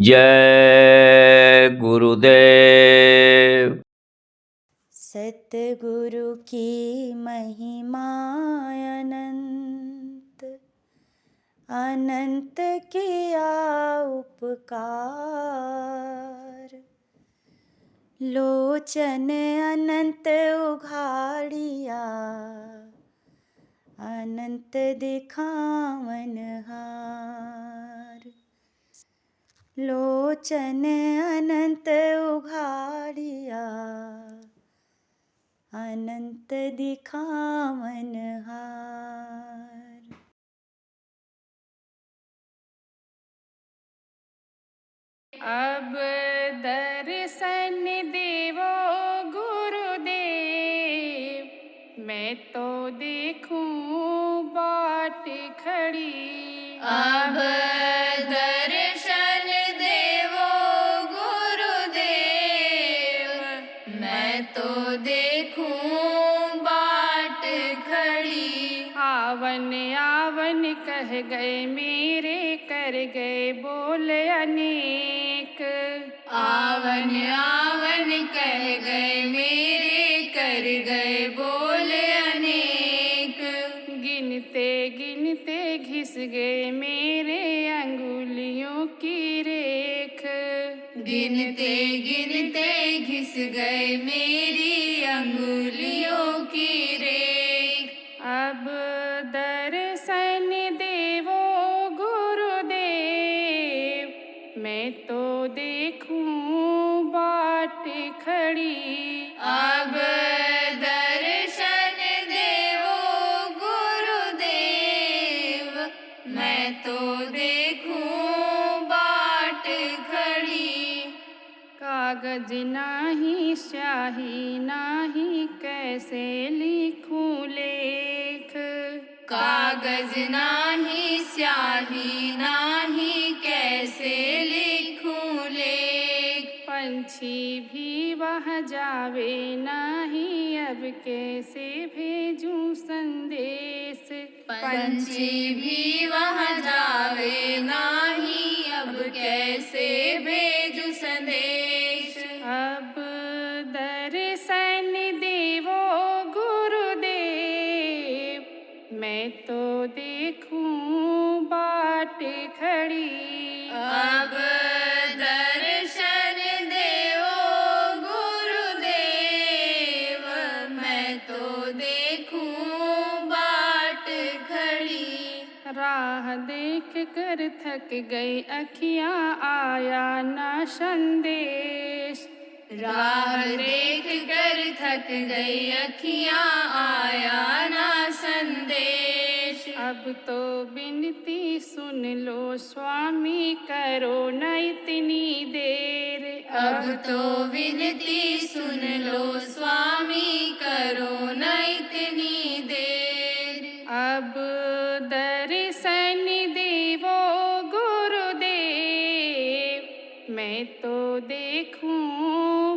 जय गुरुदेव। सतगुरु की महिमा अनंत, अनंत किया उपकार। लोचन अनंत उघाड़िया, अनंत दिखावन हार। लोचन अनंत उघाड़िया, अनंत दिखावन हार। अब दर्शन देवो गुरुदेव, मैं तो देखूं बाट खड़ी। अब दर्शन देवो गुरुदेव, मैं तो देखूं बाट खड़ी। आवन आवन कह गए मेरे, कर गए बोल अनेक। आवन आवन कह गए मेरे, कर गए बोल अनेक। गिनते गिनते घिस गए मेरे अंगुलियों की रेख। गिनते गिनते घिस गए मेरी अंगुलियों की रेख। अब दर्शन देवो गुरुदेव, मैं तो देखूं बाट खड़ी। अब दर्शन देवो गुरुदेव, मैं तो देखूं बाट खड़ी। कागज नाही स्याही नाही, कैसे लिखूं लेख। कागज नाही स्याही नाही, कैसे लिखूं लेख। पंछी भी वहाँ जावे नाही, अब कैसे भेजूं संदेश। पंछी भी वहाँ जावे नाही, अब कैसे भेजूं संदेश। अब दर्शन देवो गुरुदेव, मैं तो देखूं बाट खड़ी। अब दर्शन देवो गुरुदेव, मैं तो देखूं बाट खड़ी। राह देख कर थक गई अखियाँ, आया ना संदेश। राह देख कर थक गई अखियाँ, आया ना संदेश। अब तो विनती सुन लो स्वामी, करो न इतनी देर। अब तो विनती सुन लो स्वामी, करो न इतनी देर। अब दर्शन देवो गुरुदेव, मैं तो देखूं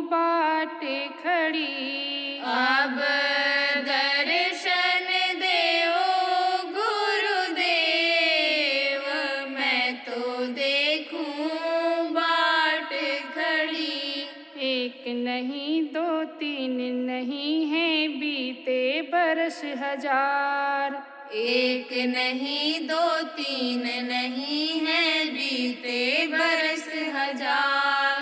बाट खड़ी। अब दर्शन देवो गुरुदेव, मैं तो देखूं बाट खड़ी। एक नहीं दो तीन नहीं है, बीते बरस हजार। एक नहीं दो तीन नहीं है, बीते बरस हजार।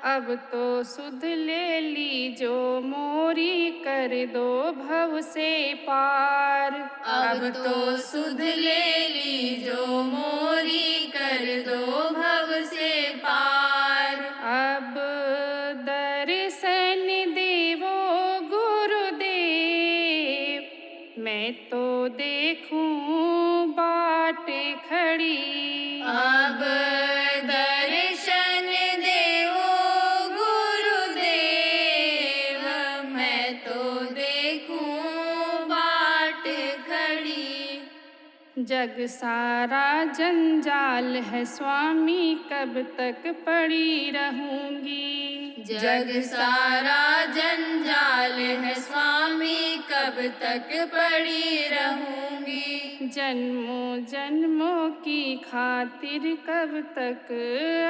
अब तो सुध ले ली जो मोरी, कर दो भव से पार। अब तो सुध ले ली जो मोरी, कर दो भव से पार। अब दर्शन देवो गुरुदेव, मैं तो देखूं बाट खड़ी। अब दर्शन देवो गुरुदेव, मैं तो देखूं बाट खड़ी। जग सारा जंजाल है स्वामी, कब तक पड़ी रहूंगी। जग सारा जंजाल है स्वामी, कब तक पड़ी रहूंगी। जन्मों जन्मों की खातिर कब तक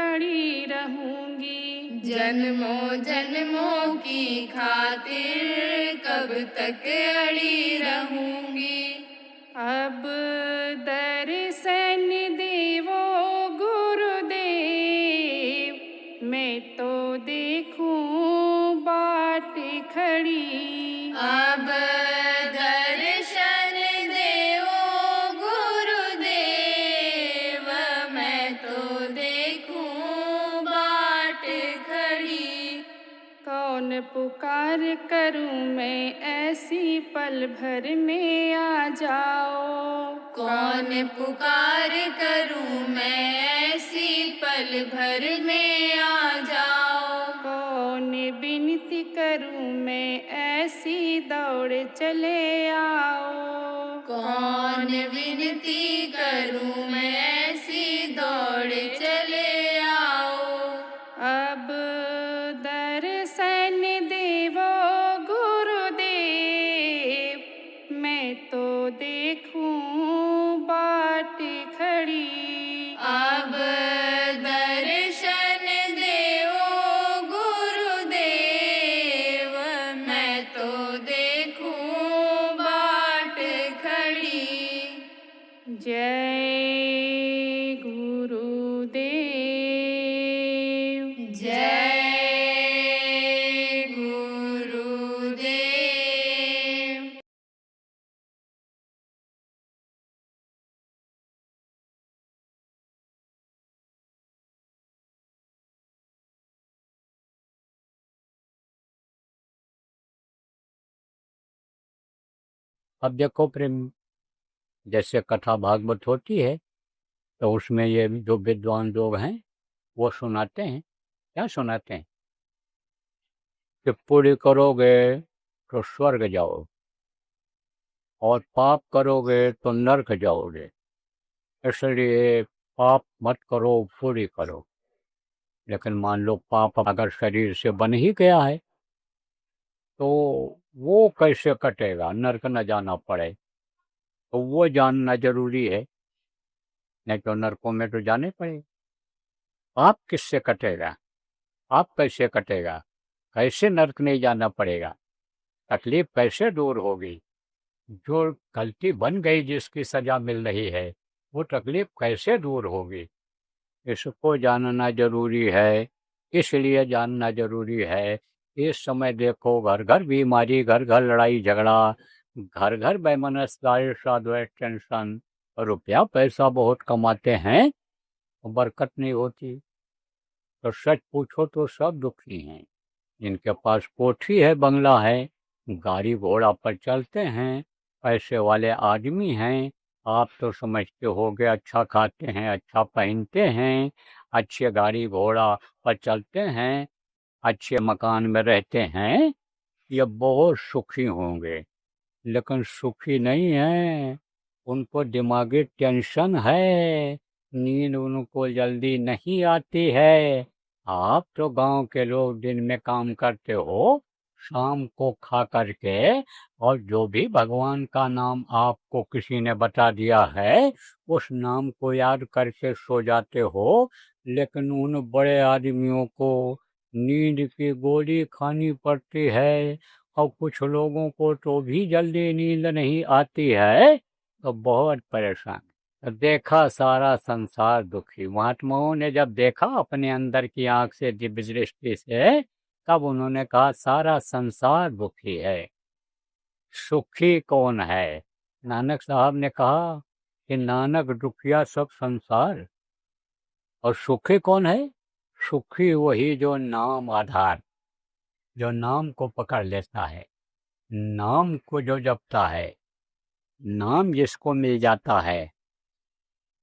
अड़ी रहूंगी। जन्मों जन्मों की खातिर कब तक अड़ी रहूंगी। अब दर्शन देवो गुरुदेव, मैं तो देखूं बाट खड़ी। अब दर्शन देवो गुरुदेव, मैं तो देखूं बाट खड़ी। कौन पुकार करूं मैं ऐसी पल भर में आ जाओ। कौन पुकार करूं मैं ऐसी पल भर में आ जाओ। कौन विनती करूं मैं ऐसी दौड़ चले आओ। कौन विनती करूं मैं ऐसी दौड़ चले आओ। अब दर्शन देवो गुरुदेव, मैं तो देखूं बाट खड़ी। अब दर्शन देवो गुरुदेव, मैं तो देखूं बाट खड़ी। जय गुरुदेव। जय गुरुदेव। अब देखो प्रेम, जैसे कथा भागवत होती है तो उसमें ये जो विद्वान लोग हैं वो सुनाते हैं। क्या सुनाते हैं कि पूरी करोगे तो स्वर्ग जाओ और पाप करोगे तो नरक जाओगे, इसलिए पाप मत करो, पूरी करो। लेकिन मान लो पाप अगर शरीर से बन ही गया है तो वो कैसे कटेगा, नरक न जाना पड़े, तो वो जानना जरूरी है। नहीं तो नरकों में तो जाने पड़ेगा। पाप किससे कटेगा, पाप कैसे कटेगा, कैसे नरक नहीं जाना पड़ेगा, तकलीफ कैसे दूर होगी, जो गलती बन गई जिसकी सजा मिल रही है वो तकलीफ कैसे दूर होगी, इसको जानना जरूरी है। इसलिए जानना जरूरी है। इस समय देखो घर घर बीमारी, घर घर लड़ाई झगड़ा, घर घर वैमनस्यता, द्वेष, टेंशन, रुपया पैसा बहुत कमाते हैं, बरकत नहीं होती। तो सच पूछो तो सब दुखी हैं। जिनके पास कोठी है, बंगला है, गाड़ी घोड़ा पर चलते हैं, पैसे वाले आदमी हैं, आप तो समझते होगे अच्छा खाते हैं, अच्छा पहनते हैं, अच्छे गाड़ी घोड़ा पर चलते हैं, अच्छे मकान में रहते हैं, ये बहुत सुखी होंगे। लेकिन सुखी नहीं है, उनको दिमागी टेंशन है, नींद उनको जल्दी नहीं आती है। आप तो गांव के लोग दिन में काम करते हो, शाम को खा करके, और जो भी भगवान का नाम आपको किसी ने बता दिया है उस नाम को याद करके सो जाते हो। लेकिन उन बड़े आदमियों को नींद की गोली खानी पड़ती है, और कुछ लोगों को तो भी जल्दी नींद नहीं आती है, तो बहुत परेशान। तो देखा सारा संसार दुखी। महात्माओं ने जब देखा अपने अंदर की आंख से, दिव्य दृष्टि से, तब उन्होंने कहा सारा संसार दुखी है, सुखी कौन है। नानक साहब ने कहा कि नानक दुखिया सब संसार, और सुखी कौन है, सुखी वही जो नाम आधार, जो नाम को पकड़ लेता है, नाम को जो जपता है, नाम जिसको मिल जाता है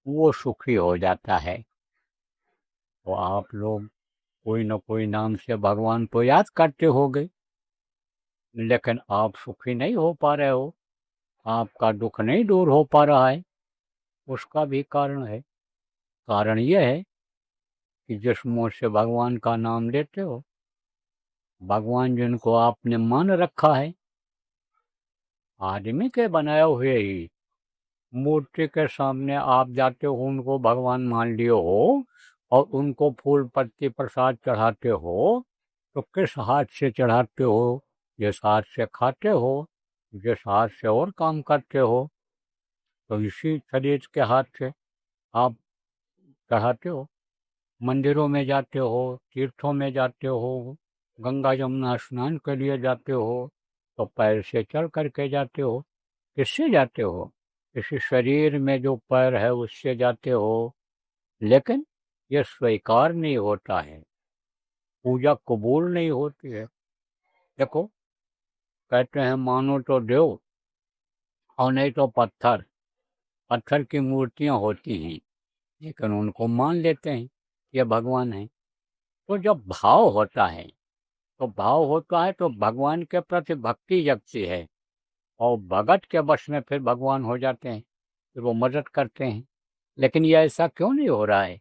वो सुखी हो जाता है। तो आप लोग कोई न कोई नाम से भगवान को याद करते होगे, लेकिन आप सुखी नहीं हो पा रहे हो, आपका दुख नहीं दूर हो पा रहा है। उसका भी कारण है। कारण यह है कि जिस मुंह से भगवान का नाम लेते हो, भगवान जिनको आपने मान रखा है, आदमी के बनाए हुए ही मूर्ति के सामने आप जाते हो, उनको भगवान मान लिए हो और उनको फूल पत्ती प्रसाद चढ़ाते हो, तो किस हाथ से चढ़ाते हो? जिस हाथ से खाते हो, जिस हाथ से और काम करते हो, तो इसी शरीर के हाथ से आप चढ़ाते हो। मंदिरों में जाते हो, तीर्थों में जाते हो, गंगा यमुना स्नान के लिए जाते हो, तो पैर से चढ़ करके जाते हो। किससे जाते हो? इसी शरीर में जो पैर है उससे जाते हो, लेकिन यह स्वीकार नहीं होता है, पूजा कबूल नहीं होती है। देखो, कहते हैं मानो तो देव और नहीं तो पत्थर। पत्थर की मूर्तियां होती हैं, लेकिन उनको मान लेते हैं ये भगवान है। तो जब भाव होता है, तो भगवान के प्रति भक्ति जगती है, और भगत के वश में फिर भगवान हो जाते हैं, फिर वो मदद करते हैं। लेकिन ये ऐसा क्यों नहीं हो रहा है?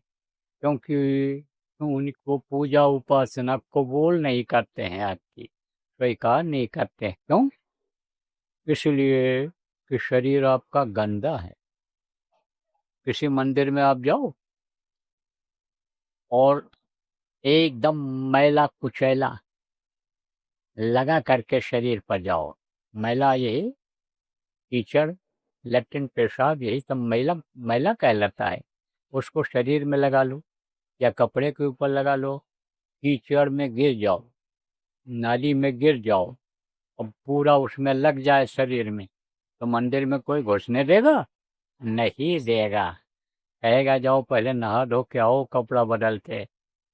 क्योंकि उनको पूजा उपासना कबूल नहीं करते हैं, आपकी स्वीकार नहीं करते हैं। क्यों? इसलिए कि शरीर आपका गंदा है। किसी मंदिर में आप जाओ और एकदम मैला कुचैला लगा करके शरीर पर जाओ, मैला यही कीचड़, लैट्रिन, पेशाब, यही सब मैला मैला कहलाता है। उसको शरीर में लगा लो या कपड़े के ऊपर लगा लो, कीचड़ में गिर जाओ, नाली में गिर जाओ और पूरा उसमें लग जाए शरीर में, तो मंदिर में कोई घुसने देगा? नहीं देगा। कहेगा जाओ पहले नहा धो के आओ, कपड़ा बदलते,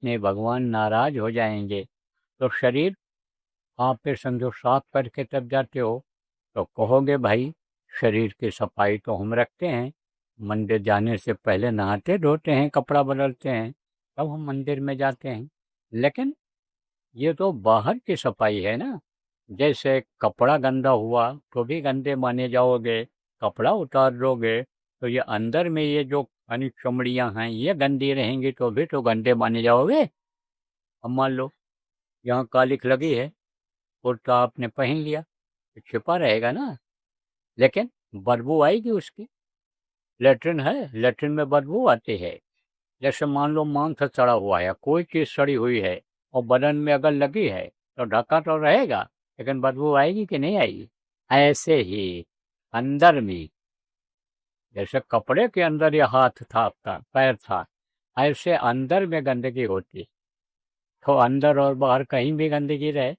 नहीं भगवान नाराज हो जाएंगे। तो शरीर आप पे समझो साफ करके तब जाते हो, तो कहोगे भाई शरीर की सफाई तो हम रखते हैं, मंदिर जाने से पहले नहाते धोते हैं, कपड़ा बदलते हैं, तब हम मंदिर में जाते हैं। लेकिन ये तो बाहर की सफाई है ना। जैसे कपड़ा गंदा हुआ तो भी गंदे माने जाओगे, कपड़ा उतार दोगे तो ये अंदर में ये जो यानी चमड़ियाँ हैं ये गंदी रहेंगी तो भी तो गंदे माने जाओगे। अब मान लो यहाँ कालिख लगी है, कुर्ता आपने पहन लिया तो छिपा रहेगा ना, लेकिन बदबू आएगी उसकी। लेट्रिन है, लेट्रिन में बदबू आती है। जैसे मान लो मांस सड़ा हुआ है, कोई चीज़ सड़ी हुई है और बदन में अगर लगी है तो ढका तो रहेगा, लेकिन बदबू आएगी कि नहीं आएगी? ऐसे ही अंदर में, जैसे कपड़े के अंदर ये हाथ था आपका, पैर था, ऐसे अंदर में गंदगी होती। तो अंदर और बाहर कहीं भी गंदगी रहे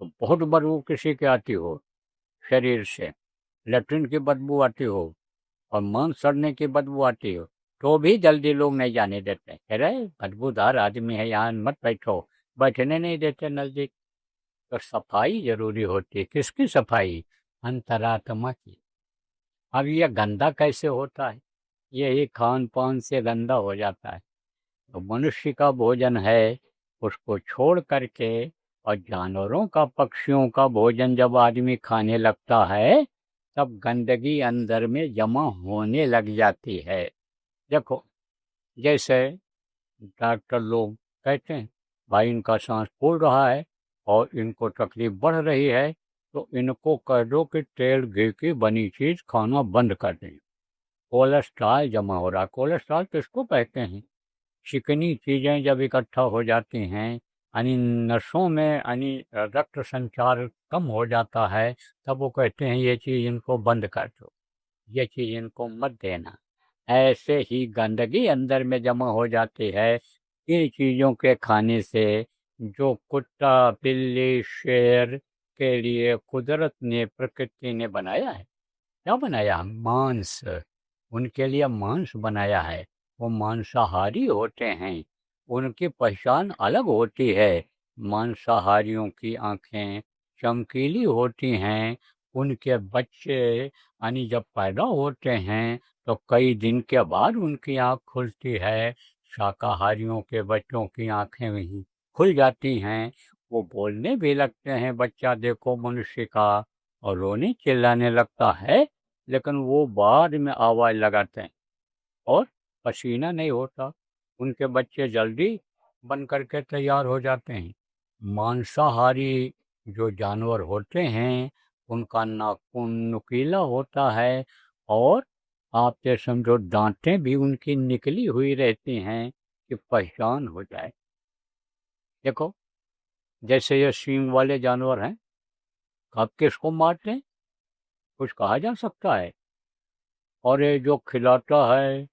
तो बहुत बदबू किसी की आती हो, शरीर से लेट्रिन की बदबू आती हो और मांस सड़ने की बदबू आती हो, तो भी जल्दी लोग नहीं जाने देते, कह रहे बदबूदार आदमी है यहाँ मत बैठो, बैठने नहीं देते नज़दीक। तो सफाई जरूरी होती है। किसकी सफाई? अंतरात्मा की। अब ये गंदा कैसे होता है? यही खान पान से गंदा हो जाता है। तो मनुष्य का भोजन है, उसको छोड़ करके और जानवरों का, पक्षियों का भोजन जब आदमी खाने लगता है तब गंदगी अंदर में जमा होने लग जाती है। देखो, जैसे डॉक्टर लोग कहते हैं भाई इनका सांस फूल रहा है और इनको तकलीफ बढ़ रही है, तो इनको कह दो कि तेल घी की बनी चीज़ खाना बंद कर दें। कोलेस्ट्रॉल जमा हो रहा है। कोलेस्ट्रॉल किसको कहते हैं? चिकनी चीज़ें जब इकट्ठा हो जाती हैं, यानी नसों में, यानी रक्त संचार कम हो जाता है, तब वो कहते हैं ये चीज़ इनको बंद कर दो, ये चीज़ इनको मत देना। ऐसे ही गंदगी अंदर में जमा हो जाती है इन चीज़ों के खाने से। जो कुत्ता, बिल्ली, शेर के लिए कुदरत ने, प्रकृति ने बनाया है, क्या बनाया? मांस। उनके लिए मांस बनाया है। वो मांसाहारी होते हैं, उनकी पहचान अलग होती है। मांसाहारियों की आंखें चमकीली होती हैं। उनके बच्चे यानी जब पैदा होते हैं तो कई दिन के बाद उनकी आँख खुलती है। शाकाहारियों के बच्चों की आँखें भी खुल जाती हैं, वो बोलने भी लगते हैं, बच्चा देखो मनुष्य का, और रोने चिल्लाने लगता है, लेकिन वो बाद में आवाज़ लगाते हैं और पसीना नहीं होता। उनके बच्चे जल्दी बन करके तैयार हो जाते हैं। मांसाहारी जो जानवर होते हैं उनका नाखून नुकीला होता है और आप ये समझो दांतें भी उनकी निकली हुई रहती हैं कि पहचान हो जाए। देखो, जैसे ये सींग वाले जानवर हैं, आप किसको मारते हैं? कुछ कहा जा सकता है? और ये जो खिलाता है,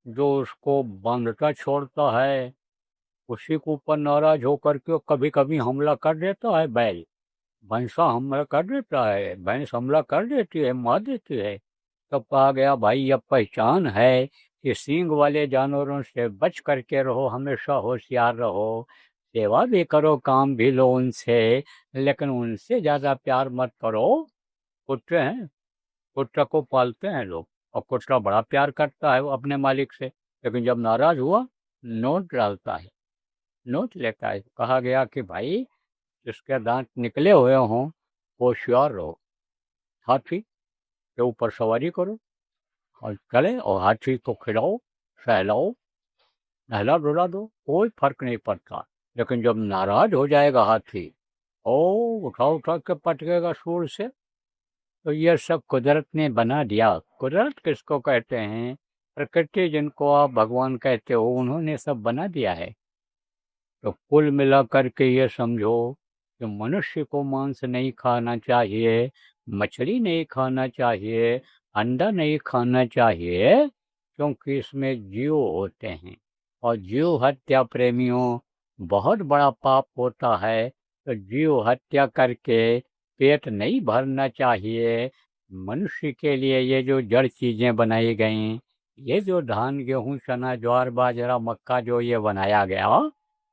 जो उसको बांधता छोड़ता है, उसी के ऊपर नाराज होकर के कभी कभी हमला कर देता है। बैल भैंसा हमला कर देता है, भैंस हमला कर देती है, मार देती है। तब कहा गया भाई अब पहचान है कि सींग वाले जानवरों से बच करके रहो, हमेशा होशियार रहो, सेवा भी करो, काम भी लो उनसे, लेकिन उनसे ज़्यादा प्यार मत करो। कुत्ते हैं, कुत्ता को पालते हैं लोग, और कुत्ता बड़ा प्यार करता है वो अपने मालिक से, लेकिन जब नाराज हुआ नोट डालता है, नोट लेता है। कहा गया कि भाई जिसके दांत निकले हुए हों होशियार रहो, हाथी के ऊपर सवारी करो और चले, और हाथी को खिलाओ, सहलाओ, नहला धुला दो, कोई फर्क नहीं पड़ता। लेकिन जब नाराज हो जाएगा हाथी, ओ उठा उठा के पटकेगा सूर से। तो ये सब कुदरत ने बना दिया। कुदरत किसको कहते हैं? प्रकृति, जिनको आप भगवान कहते हो, उन्होंने सब बना दिया है। तो कुल मिला करके ये समझो कि मनुष्य को मांस नहीं खाना चाहिए, मछली नहीं खाना चाहिए, अंडा नहीं खाना चाहिए, क्योंकि इसमें जीव होते हैं, और जीव हत्या प्रेमियों बहुत बड़ा पाप होता है। तो जीव हत्या करके पेट नहीं भरना चाहिए। मनुष्य के लिए ये जो जड़ चीज़ें बनाई गई, ये जो धान गेहूं चना ज्वार बाजरा मक्का जो ये बनाया गया,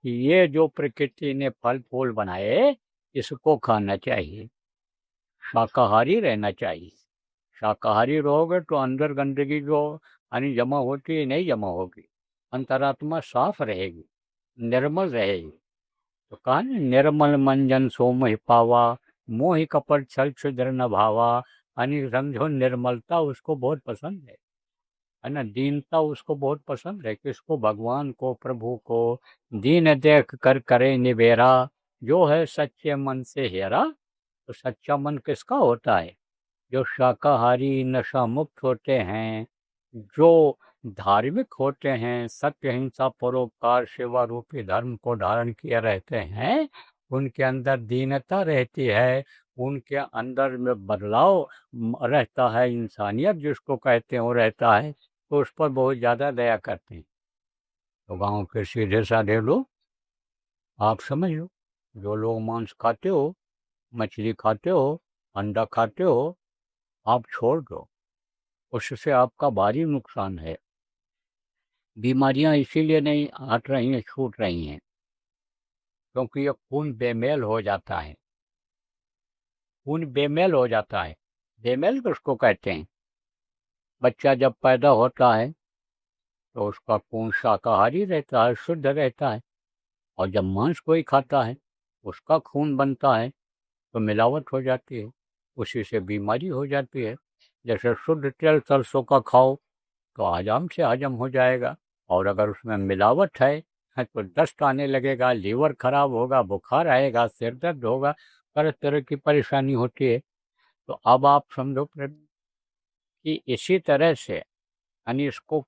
ये जो प्रकृति ने फल फूल बनाए, इसको खाना चाहिए, शाकाहारी रहना चाहिए। शाकाहारी रहोगे तो अंदर गंदगी जो यानी जमा होती है नहीं जमा होगी, अंतरात्मा साफ रहेगी, निर्मल रहेगी। तो कहा ना, निर्मल मन जन सो मोहि पावा, मोहि कपट छल छुद्र न भावा। यानी समझो निर्मलता उसको बहुत पसंद है ना, दीनता उसको बहुत पसंद है। किसको? भगवान को, प्रभु को। दीन देख कर करे निबेरा, जो है सच्चे मन से हेरा। तो सच्चा मन किसका होता है? जो शाकाहारी नशा मुक्त होते हैं, जो धार्मिक होते हैं, सत्य हिंसा परोपकार सेवा रूपी धर्म को धारण किए रहते हैं, उनके अंदर दीनता रहती है, उनके अंदर में बदलाव रहता है, इंसानियत जिसको कहते हैं वो रहता है। तो उस पर बहुत ज़्यादा दया करते हैं। तो गांव के सीधे साधे लोग, आप समझ लो, जो लोग मांस खाते हो, मछली खाते हो, अंडा खाते हो, आप छोड़ दो, उससे आपका भारी नुकसान है। बीमारियां इसीलिए नहीं हट रही हैं, छूट रही हैं, क्योंकि ये खून बेमेल हो जाता है। खून बेमेल हो जाता है। बेमेल किसको कहते हैं? बच्चा जब पैदा होता है तो उसका खून शाकाहारी रहता है, शुद्ध रहता है, और जब मांस कोई खाता है उसका खून बनता है तो मिलावट हो जाती है, उसी से बीमारी हो जाती है। जैसे शुद्ध तेल सरसों का खाओ तो आराम से हजम हो जाएगा, और अगर उसमें मिलावट है तो दस्त आने लगेगा, लीवर खराब होगा, बुखार आएगा, सिर दर्द होगा, तरह तरह की परेशानी होती है। तो अब आप समझो कि इसी तरह से यानी इसको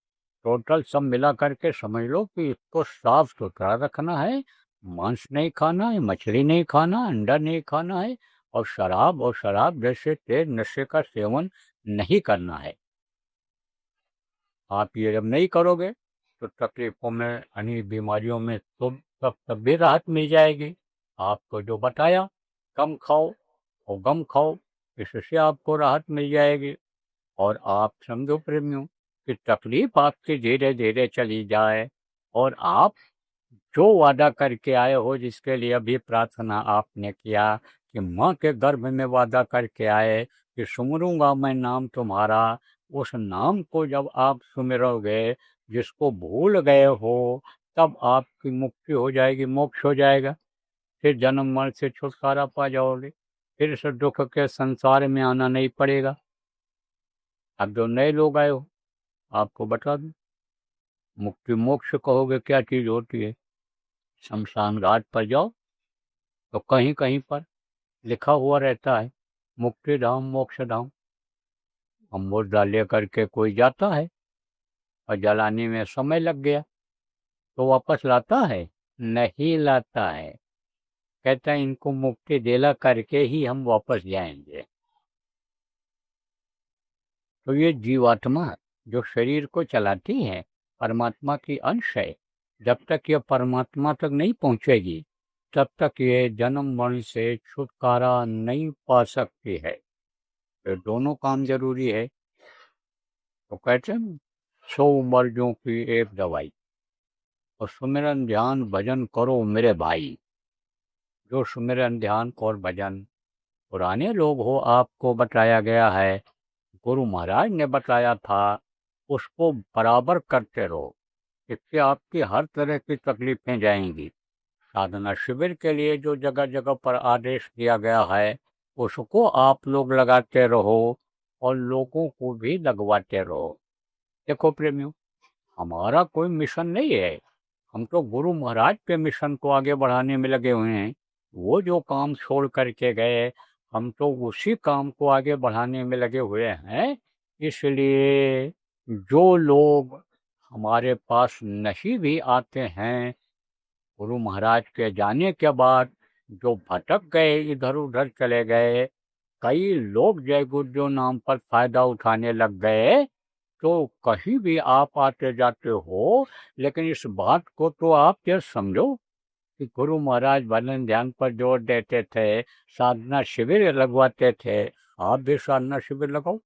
टोटल सब मिला करके समझ लो कि इसको साफ सुथरा रखना है। मांस नहीं खाना है, मछली नहीं खाना, अंडा नहीं खाना है, और शराब जैसे तेज नशे का सेवन नहीं करना है। आप ये जब नहीं करोगे तो तकलीफों में यानी बीमारियों में तो तब भी राहत मिल जाएगी। आपको जो बताया, कम खाओ और गम खाओ, इससे आपको राहत मिल जाएगी। और आप समझो प्रेमियों कि तकलीफ आपकी धीरे धीरे चली जाए, और आप जो वादा करके आए हो, जिसके लिए अभी प्रार्थना आपने किया कि माँ के गर्भ में वादा करके आए कि सुमरूंगा मैं नाम तुम्हारा, उस नाम को जब आप सुमिरोगे, जिसको भूल गए हो, तब आपकी मुक्ति हो जाएगी, मोक्ष हो जाएगा। फिर जन्म मरण से छुटकारा पा जाओगे, फिर इस दुख के संसार में आना नहीं पड़ेगा। अब जो नए लोग आए हो, आपको बता दूं, मुक्ति मोक्ष कहोगे क्या चीज़ होती है? शमशान घाट पर जाओ तो कहीं कहीं पर लिखा हुआ रहता है मुक्ति धाम मोक्ष धाम। मुर्दा लेकर के कोई जाता है और जलाने में समय लग गया तो वापस लाता है? नहीं लाता है। कहता है इनको मुक्ति दिला करके ही हम वापस जाएंगे। तो ये जीवात्मा जो शरीर को चलाती है परमात्मा की अंश है। जब तक ये परमात्मा तक नहीं पहुंचेगी तब तक ये जन्म मरण से छुटकारा नहीं पा सकती है। तो दोनों काम जरूरी है। तो कहते हैं 100 मर्जों की एक दवाई, और सुमिरन ध्यान भजन करो मेरे भाई। जो सुमिरन ध्यान और भजन पुराने लोग हो आपको बताया गया है, गुरु महाराज ने बताया था, उसको बराबर करते रहो। इससे आपकी हर तरह की तकलीफें जाएंगी। साधना शिविर के लिए जो जगह जगह पर आदेश दिया गया है उसको आप लोग लगाते रहो और लोगों को भी लगवाते रहो। देखो प्रेमियों, हमारा कोई मिशन नहीं है। हम तो गुरु महाराज के मिशन को आगे बढ़ाने में लगे हुए हैं। वो जो काम छोड़ करके गए हम तो उसी काम को आगे बढ़ाने में लगे हुए हैं। इसलिए जो लोग हमारे पास नहीं भी आते हैं, गुरु महाराज के जाने के बाद जो भटक गए, इधर उधर चले गए, कई लोग जय गुरुदेव नाम पर फायदा उठाने लग गए, तो कहीं भी आप आते जाते हो, लेकिन इस बात को तो आप ये समझो कि गुरु महाराज भजन ध्यान पर जोर देते थे, साधना शिविर लगवाते थे। आप भी साधना शिविर लगाओ,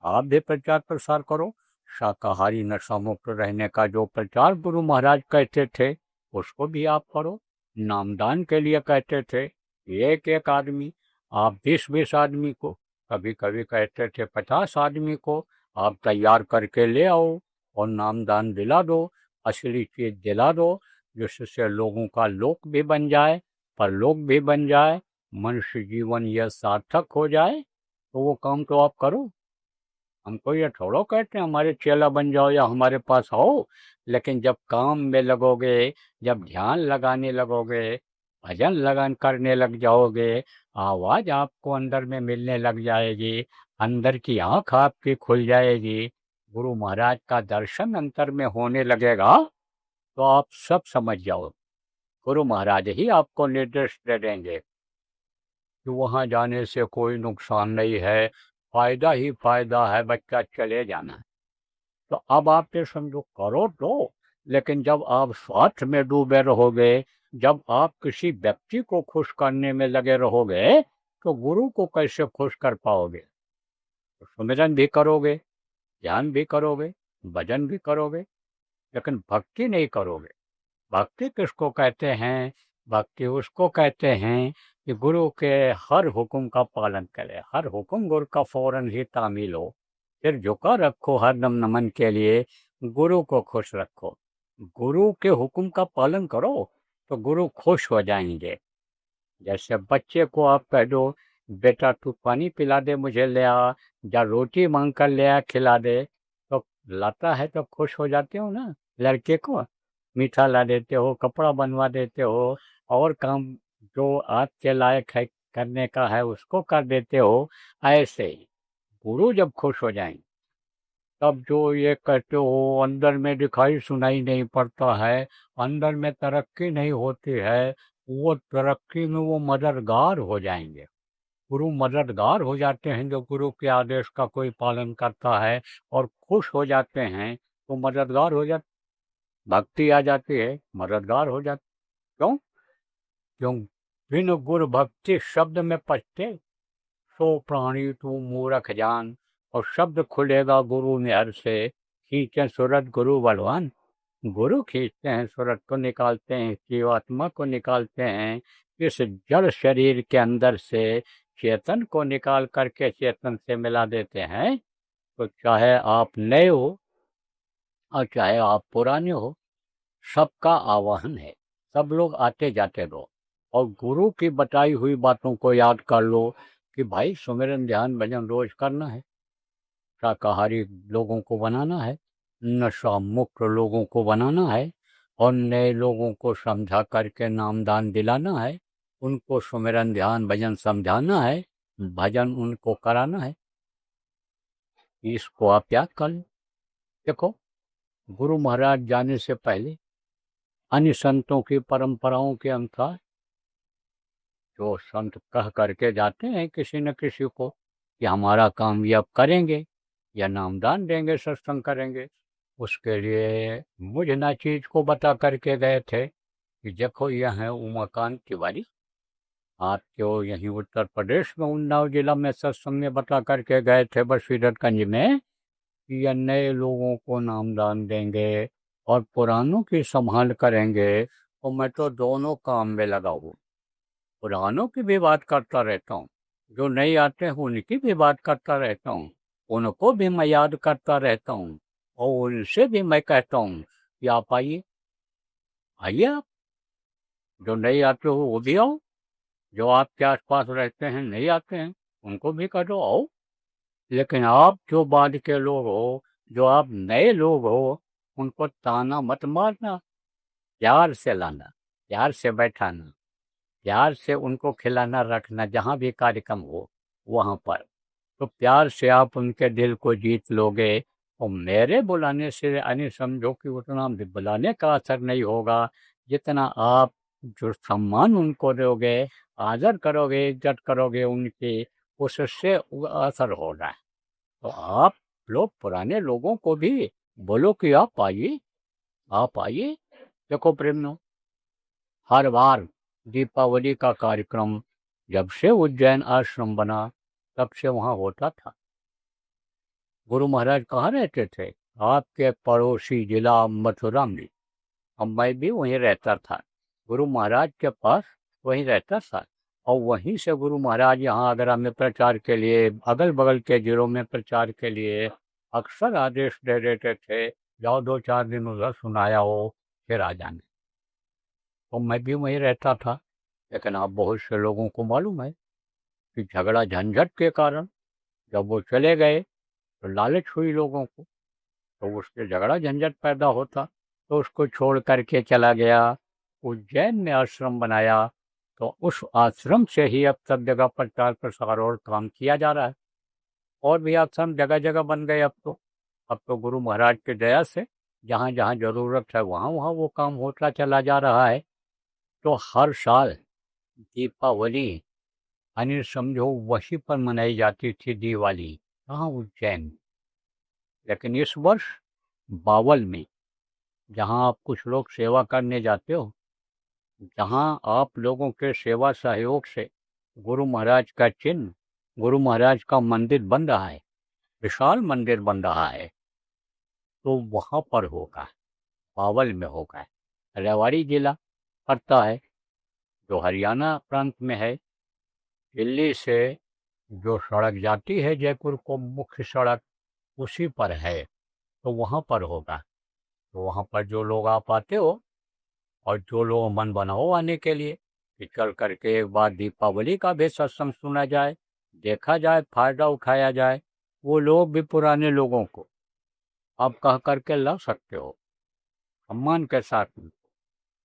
आप भी प्रचार प्रसार करो। शाकाहारी नशा मुक्त रहने का जो प्रचार गुरु महाराज कहते थे उसको भी आप करो। नामदान के लिए कहते थे एक एक आदमी, आप 20-20 आदमी को, कभी कभी कहते थे 50 आदमी को आप तैयार करके ले आओ और नामदान दिला दो, असली चीज दिला दो, जिससे लोगों का लोक भी बन जाए, परलोक भी बन जाए, मनुष्य जीवन यह सार्थक हो जाए। तो वो काम तो आप करो। हमको ये थोड़ो कहते हैं हमारे चेला बन जाओ या हमारे पास आओ, लेकिन जब काम में लगोगे, जब ध्यान लगाने लगोगे, भजन लगन करने लग जाओगे, आवाज आपको अंदर में मिलने लग जाएगी, अंदर की आंख आपकी खुल जाएगी, गुरु महाराज का दर्शन अंतर में होने लगेगा, तो आप सब समझ जाओ गुरु महाराज ही आपको निर्देश दे देंगे कि वहां जाने से कोई नुकसान नहीं है, फायदा ही फायदा है, बच्चा चले जाना है। तो अब आप ये समझो करो तो, लेकिन जब आप स्वार्थ में डूबे रहोगे, जब आप किसी व्यक्ति को खुश करने में लगे रहोगे, तो गुरु को कैसे खुश कर पाओगे? तो सुमिरन भी करोगे, ध्यान भी करोगे, भजन भी करोगे, लेकिन भक्ति नहीं करोगे। भक्ति किसको कहते हैं? भक्ति उसको कहते हैं कि गुरु के हर हुक्म का पालन करे, हर हुक्म गुरु का फौरन ही तामील हो, फिर झुका रखो हरदम नमन के लिए, गुरु को खुश रखो। गुरु के हुक्म का पालन करो तो गुरु खुश हो जाएंगे। जैसे बच्चे को आप कह दो बेटा तू पानी पिला दे मुझे, ले आ, या रोटी मांग कर ले आ खिला दे, तो लाता है तो खुश हो जाते हो ना। लड़के को मीठा ला देते हो, कपड़ा बनवा देते हो, और काम जो आपके लायक है करने का है उसको कर देते हो। ऐसे ही गुरु जब खुश हो जाएंगे तब जो ये कहते हो अंदर में दिखाई सुनाई नहीं पड़ता है, अंदर में तरक्की नहीं होती है, वो तरक्की में वो मददगार हो जाएंगे। गुरु मददगार हो जाते हैं। जो गुरु के आदेश का कोई पालन करता है और खुश हो जाते हैं तो मददगार हो जाते, भक्ति आ जाती है, मददगार हो जाते। क्यों? क्यों? बिन गुर भक्ति शब्द में पछते, सो प्राणी तू मूर्ख जान। और शब्द खुलेगा गुरु निहर से, खींचे सूरत गुरु बलवान। गुरु खींचते हैं, सूरत को निकालते हैं, जीवात्मा को निकालते हैं, इस जड़ शरीर के अंदर से चेतन को निकाल करके चेतन से मिला देते हैं। तो चाहे आप नए हो और चाहे आप पुराने हो, सबका आवाहन है, सब लोग आते जाते रहो और गुरु की बताई हुई बातों को याद कर लो कि भाई सुमिरन ध्यान भजन रोज करना है, शाकाहारी लोगों को बनाना है, नशा मुक्त लोगों को बनाना है, और नए लोगों को समझा करके नामदान दिलाना है, उनको सुमिरन ध्यान भजन समझाना है, भजन उनको कराना है। इसको आप याद कर लो। देखो, गुरु महाराज जाने से पहले अन्य संतों की परंपराओं के अनुसार जो संत कह करके जाते हैं किसी न किसी को कि हमारा काम ये अब करेंगे या नामदान देंगे, सत्संग करेंगे, उसके लिए मुझ ना चीज को बता करके गए थे कि देखो यह है उमाकांत तिवारी, आपको यहीं उत्तर प्रदेश में उन्नाव जिला में सत्संग में बता करके गए थे बसीरतगंज में कि यह नए लोगों को नामदान देंगे और पुरानों की संभाल करेंगे। और मैं तो दोनों काम में लगा हूँ, पुरानों की भी बात करता रहता हूँ, जो नहीं आते हैं उनकी भी बात करता रहता हूँ, उनको भी मैं याद करता रहता हूँ और उनसे भी मैं कहता हूँ कि आप आइए, आइए आप जो नहीं आते हो वो भी आओ, जो आपके आसपास रहते हैं नहीं आते हैं उनको भी कह दो आओ। लेकिन आप जो बाद के लोग हो, जो आप नए लोग हो, उनको ताना मत मारना, प्यार से लाना, प्यार से बैठाना, प्यार से उनको खिलाना रखना, जहाँ भी कार्यक्रम हो वहाँ पर तो प्यार से आप उनके दिल को जीत लोगे। और मेरे बुलाने से यानी समझो कि उतना बुलाने का असर नहीं होगा जितना आप जो सम्मान उनको दोगे, आदर करोगे, इज्जत करोगे उनकी, उससे असर होगा। तो आप लोग पुराने लोगों को भी बोलो कि आप आइए, आप आइए। देखो प्रेमियों, हर बार दीपावली का कार्यक्रम जब से उज्जैन आश्रम बना तब से वहाँ होता था। गुरु महाराज कहाँ रहते थे? आपके पड़ोसी जिला मथुरा में। और मैं भी वहीं रहता था, गुरु महाराज के पास वहीं रहता था। और वहीं से गुरु महाराज यहाँ आगरा में प्रचार के लिए, अगल बगल के जिलों में प्रचार के लिए अक्सर आदेश दे देते थे, जाओ 2-4 दिन उधर सुनाया हो फिर आ जाने। तो मैं भी वहीं रहता था। लेकिन अब बहुत से लोगों को मालूम है कि झगड़ा झंझट के कारण जब वो चले गए तो लालच हुई लोगों को, तो उसके झगड़ा झंझट पैदा होता, तो उसको छोड़ करके चला गया, उज्जैन में आश्रम बनाया। तो उस आश्रम से ही अब सब जगह प्रचार प्रसार और काम किया जा रहा है। और भी आश्रम जगह जगह बन गए अब तो गुरु महाराज की दया से जहाँ जहाँ जरूरत है वहाँ वहाँ वो काम होता चला जा रहा है। तो हर साल दीपावली यानी समझो वहीं पर मनाई जाती थी दिवाली, कहाँ? उज्जैन। लेकिन इस वर्ष बावल में, जहाँ आप कुछ लोग सेवा करने जाते हो, जहाँ आप लोगों के सेवा सहयोग से गुरु महाराज का चिन्ह, गुरु महाराज का मंदिर बन रहा है, विशाल मंदिर बन रहा है, तो वहाँ पर होगा, बावल में होगा। रेवाड़ी जिला पड़ता है जो हरियाणा प्रांत में है। दिल्ली से जो सड़क जाती है जयपुर को, मुख्य सड़क उसी पर है, तो वहाँ पर होगा। तो वहाँ पर जो लोग आप आते हो और जो लोग मन बनाओ आने के लिए कि चल करके एक बार दीपावली का भी सत्संग सुना जाए, देखा जाए, फायदा उठाया जाए, वो लोग भी पुराने लोगों को आप कह करके ला सकते हो सम्मान के साथ में।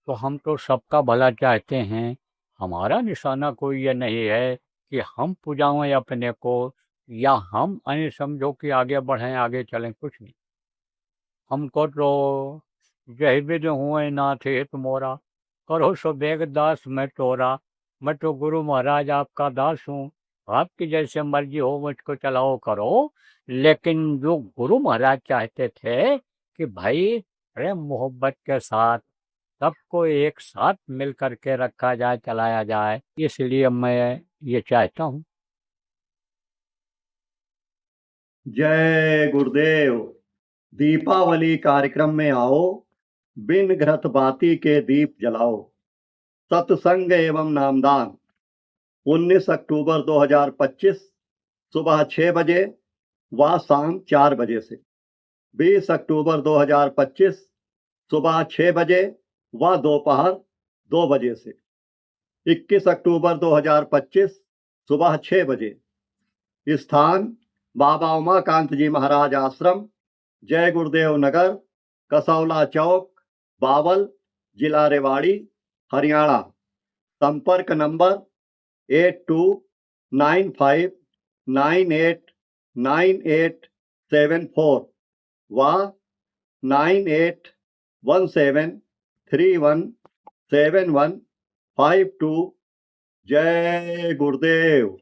तो हम तो सबका भला चाहते हैं, हमारा निशाना कोई ये नहीं है कि हम पुजाएं अपने को या हम अन्य समझो कि आगे बढ़ें, आगे चलें, कुछ नहीं। हमको तो जय विद हुए नाथ हित मोरा, करो सो बेग दास मैं तोरा। मैं तो गुरु महाराज आपका दास हूँ, आपकी जैसे मर्जी हो मुझको चलाओ करो। लेकिन जो गुरु महाराज चाहते थे कि भाई प्रेम मोहब्बत के साथ सबको एक साथ मिल करके रखा जाए, चलाया जाए, इसलिए मैं ये चाहता हूँ। जय गुरुदेव। दीपावली कार्यक्रम में आओ, बिन घृत बाती के दीप जलाओ। सत्संग एवं नामदान 19 अक्टूबर 2025 सुबह 6 बजे व शाम 4 बजे से। 20 अक्टूबर 2025 सुबह 6 बजे व दोपहर 2 बजे से। 21 अक्टूबर 2025 सुबह 6 बजे। स्थान बाबा उमाकांत जी महाराज आश्रम, जय गुरुदेव नगर, कसौला चौक, बावल, जिला रेवाड़ी, हरियाणा। संपर्क नंबर 82959898 74 व 9817317152। जय गुरुदेव।